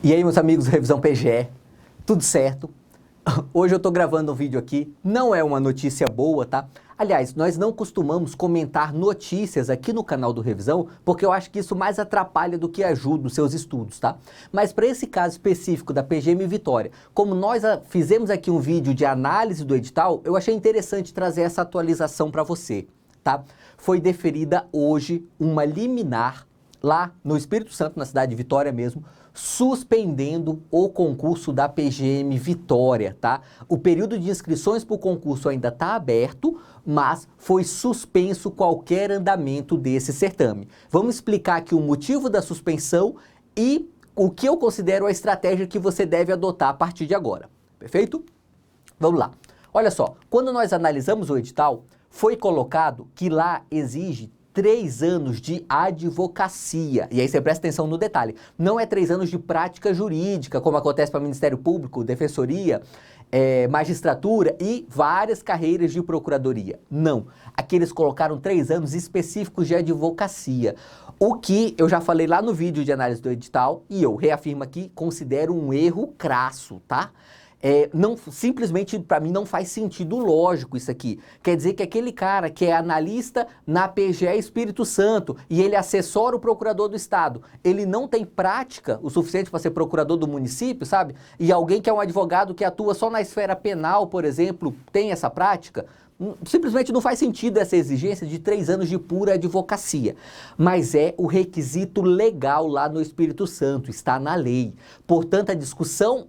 E aí, meus amigos do Revisão PGE, tudo certo? Hoje eu tô gravando um vídeo aqui, não é uma notícia boa, tá? Aliás, nós não costumamos comentar notícias aqui no canal do Revisão, porque eu acho que isso mais atrapalha do que ajuda nos seus estudos, tá? Mas para esse caso específico da PGM Vitória, como nós fizemos aqui um vídeo de análise do edital, eu achei interessante trazer essa atualização para você, tá? Foi deferida hoje uma liminar lá no Espírito Santo, na cidade de Vitória mesmo, suspendendo o concurso da PGM Vitória, tá? O período de inscrições para o concurso ainda está aberto, mas foi suspenso qualquer andamento desse certame. Vamos explicar aqui o motivo da suspensão e o que eu considero a estratégia que você deve adotar a partir de agora, perfeito? Vamos lá. Olha só, quando nós analisamos o edital, foi colocado que lá exige 3 anos de advocacia. E aí você presta atenção no detalhe. Não é 3 anos de prática jurídica, como acontece para o Ministério Público, Defensoria, magistratura e várias carreiras de procuradoria. Não. Aqui eles colocaram 3 anos específicos de advocacia. O que eu já falei lá no vídeo de análise do edital, e eu reafirmo aqui, considero um erro crasso, tá? Não, simplesmente para mim não faz sentido lógico isso aqui. Quer dizer que aquele cara que é analista na PGE Espírito Santo e ele assessora o procurador do estado, ele não tem prática o suficiente para ser procurador do município, sabe? E alguém que é um advogado que atua só na esfera penal, por exemplo, tem essa prática? Simplesmente não faz sentido essa exigência de 3 anos de pura advocacia, mas é o requisito legal lá no Espírito Santo, está na lei. Portanto, a discussão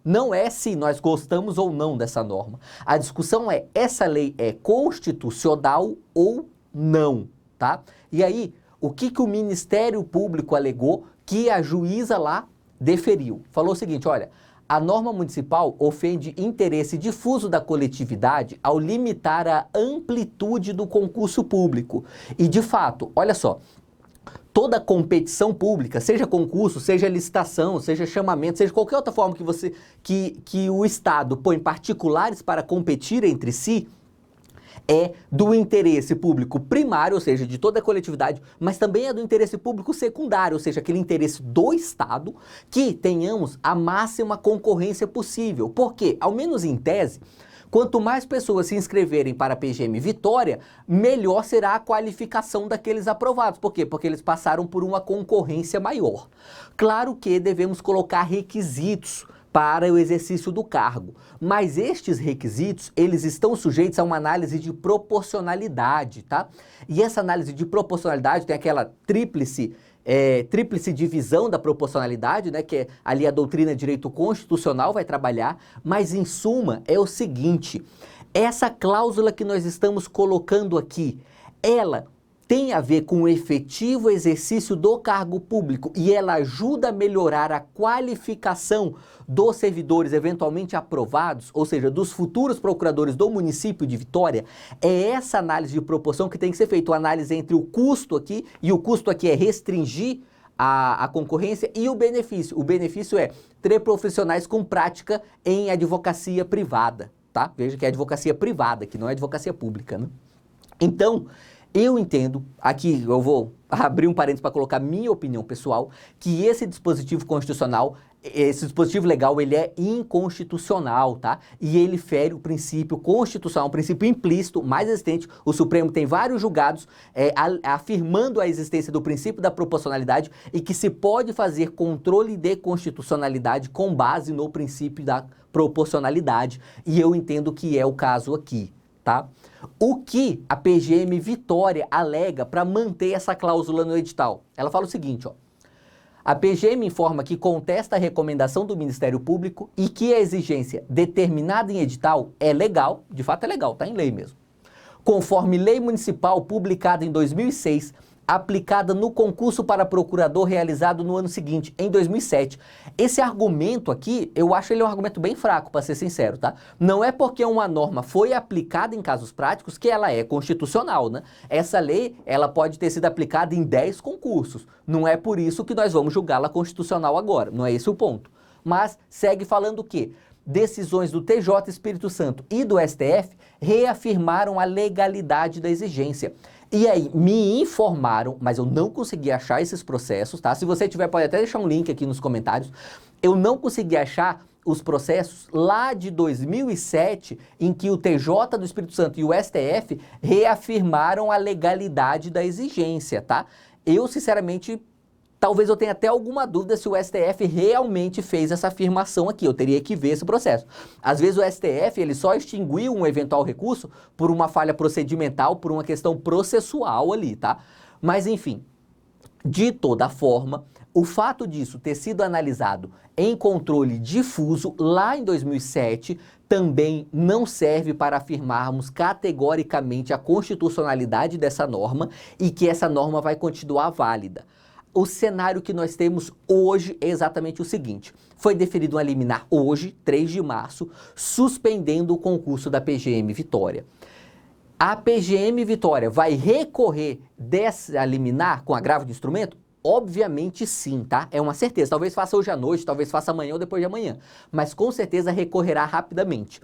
não é se nós gostamos ou não dessa norma. A discussão é, essa lei é constitucional ou não, tá? E aí, o que o Ministério Público alegou que a juíza lá deferiu? Falou o seguinte, olha, a norma municipal ofende interesse difuso da coletividade ao limitar a amplitude do concurso público. E, de fato, olha só, toda competição pública, seja concurso, seja licitação, seja chamamento, seja qualquer outra forma que o Estado põe particulares para competir entre si, é do interesse público primário, ou seja, de toda a coletividade, mas também é do interesse público secundário, ou seja, aquele interesse do Estado, que tenhamos a máxima concorrência possível. Porque, ao menos em tese, quanto mais pessoas se inscreverem para a PGM Vitória, melhor será a qualificação daqueles aprovados. Por quê? Porque eles passaram por uma concorrência maior. Claro que devemos colocar requisitos para o exercício do cargo, mas estes requisitos, eles estão sujeitos a uma análise de proporcionalidade, tá? E essa análise de proporcionalidade tem aquela tríplice divisão da proporcionalidade, né, que é ali a doutrina de direito constitucional vai trabalhar, mas em suma é o seguinte, essa cláusula que nós estamos colocando aqui, ela tem a ver com o efetivo exercício do cargo público e ela ajuda a melhorar a qualificação dos servidores eventualmente aprovados, ou seja, dos futuros procuradores do município de Vitória, é essa análise de proporção que tem que ser feita, a análise entre o custo aqui, e o custo aqui é restringir a concorrência, e o benefício. O benefício é ter profissionais com prática em advocacia privada, tá? Veja que é advocacia privada, que não é advocacia pública, né? Então, eu entendo, aqui eu vou abrir um parênteses para colocar minha opinião pessoal, que esse dispositivo constitucional, esse dispositivo legal, ele é inconstitucional, tá? E ele fere o princípio constitucional, um princípio implícito, mais existente. O Supremo tem vários julgados afirmando a existência do princípio da proporcionalidade e que se pode fazer controle de constitucionalidade com base no princípio da proporcionalidade. E eu entendo que é o caso aqui, tá? O que a PGM Vitória alega para manter essa cláusula no edital? Ela fala o seguinte, ó. A PGM informa que contesta a recomendação do Ministério Público e que a exigência determinada em edital é legal, de fato é legal, está em lei mesmo, conforme lei municipal publicada em 2006, aplicada no concurso para procurador realizado no ano seguinte, em 2007. Esse argumento aqui, eu acho ele um argumento bem fraco, para ser sincero, tá? Não é porque uma norma foi aplicada em casos práticos que ela é constitucional, né? Essa lei, ela pode ter sido aplicada em 10 concursos. Não é por isso que nós vamos julgá-la constitucional agora, não é esse o ponto. Mas segue falando o quê? Decisões do TJ Espírito Santo e do STF reafirmaram a legalidade da exigência. E aí, me informaram, mas eu não consegui achar esses processos, tá? Se você tiver, pode até deixar um link aqui nos comentários. Eu não consegui achar os processos lá de 2007, em que o TJ do Espírito Santo e o STF reafirmaram a legalidade da exigência, tá? Eu, sinceramente, talvez eu tenha até alguma dúvida se o STF realmente fez essa afirmação aqui. Eu teria que ver esse processo. Às vezes o STF ele só extinguiu um eventual recurso por uma falha procedimental, por uma questão processual ali, tá? Mas enfim, de toda forma, o fato disso ter sido analisado em controle difuso lá em 2007 também não serve para afirmarmos categoricamente a constitucionalidade dessa norma e que essa norma vai continuar válida. O cenário que nós temos hoje é exatamente o seguinte: foi deferido uma liminar hoje, 3 de março, suspendendo o concurso da PGM Vitória. A PGM Vitória vai recorrer dessa liminar com agravo de instrumento? Obviamente sim, tá? É uma certeza. Talvez faça hoje à noite, talvez faça amanhã ou depois de amanhã, mas com certeza recorrerá rapidamente.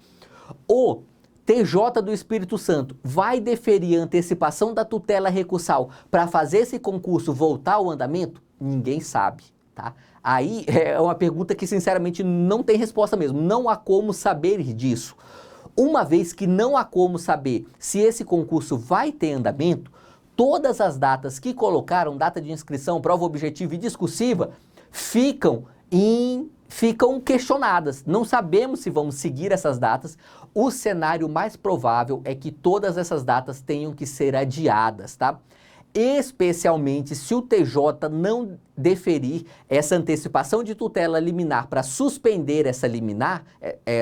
O TJ do Espírito Santo vai deferir a antecipação da tutela recursal para fazer esse concurso voltar ao andamento? Ninguém sabe, tá? Aí é uma pergunta que sinceramente não tem resposta mesmo. Não há como saber disso. Uma vez que não há como saber se esse concurso vai ter andamento, todas as datas que colocaram, data de inscrição, prova objetiva e discursiva, ficam questionadas. Não sabemos se vamos seguir essas datas. O cenário mais provável é que todas essas datas tenham que ser adiadas, tá? Especialmente se o TJ não deferir essa antecipação de tutela liminar para suspender essa liminar,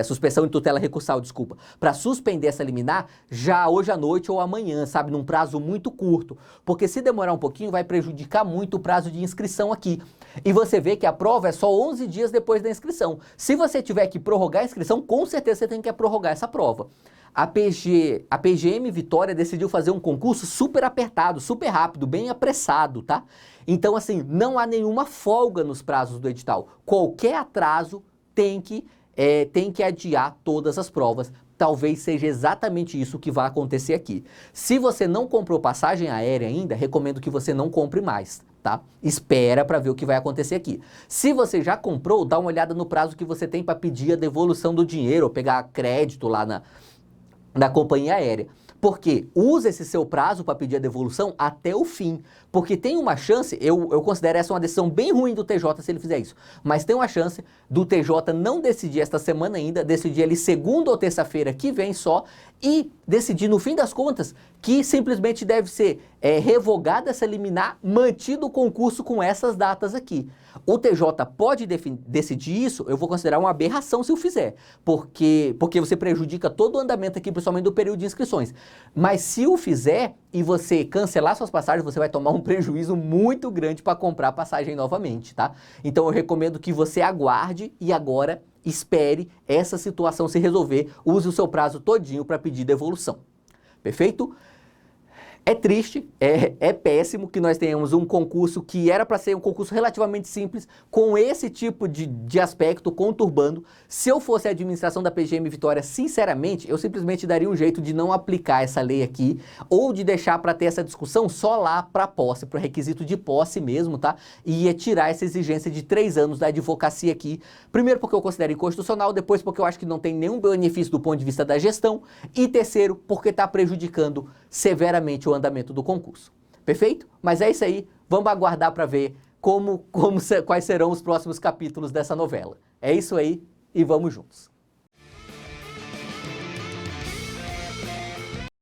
suspensão de tutela recursal, desculpa, para suspender essa liminar já hoje à noite ou amanhã, sabe, num prazo muito curto, porque se demorar um pouquinho vai prejudicar muito o prazo de inscrição aqui. E você vê que a prova é só 11 dias depois da inscrição. Se você tiver que prorrogar a inscrição, com certeza você tem que prorrogar essa prova. A PGM Vitória decidiu fazer um concurso super apertado, super rápido, bem apressado, tá? Então, assim, não há nenhuma folga nos prazos do edital. Qualquer atraso tem que adiar todas as provas. Talvez seja exatamente isso que vai acontecer aqui. Se você não comprou passagem aérea ainda, recomendo que você não compre mais, tá? Espera para ver o que vai acontecer aqui. Se você já comprou, dá uma olhada no prazo que você tem para pedir a devolução do dinheiro ou pegar crédito lá na companhia aérea. Porque usa esse seu prazo para pedir a devolução até o fim. Porque tem uma chance, eu considero essa uma decisão bem ruim do TJ se ele fizer isso, mas tem uma chance do TJ não decidir esta semana ainda, decidir ali segunda ou terça-feira que vem só, e decidir no fim das contas que simplesmente deve ser revogada essa liminar, mantido o concurso com essas datas aqui. O TJ pode decidir isso, eu vou considerar uma aberração se o fizer, porque você prejudica todo o andamento aqui, principalmente do período de inscrições. Mas se o fizer e você cancelar suas passagens, você vai tomar um prejuízo muito grande para comprar passagem novamente, tá? Então eu recomendo que você aguarde e agora espere essa situação se resolver, use o seu prazo todinho para pedir devolução. Perfeito? É triste, é péssimo que nós tenhamos um concurso que era para ser um concurso relativamente simples, com esse tipo de aspecto conturbando. Se eu fosse a administração da PGM Vitória, sinceramente, eu simplesmente daria um jeito de não aplicar essa lei aqui, ou de deixar para ter essa discussão só lá para posse, para o requisito de posse mesmo, tá? E ia tirar essa exigência de 3 anos da advocacia aqui. Primeiro porque eu considero inconstitucional, depois porque eu acho que não tem nenhum benefício do ponto de vista da gestão, e terceiro, porque está prejudicando severamente o andamento do concurso. Perfeito? Mas é isso aí, vamos aguardar para ver quais serão os próximos capítulos dessa novela. É isso aí e vamos juntos.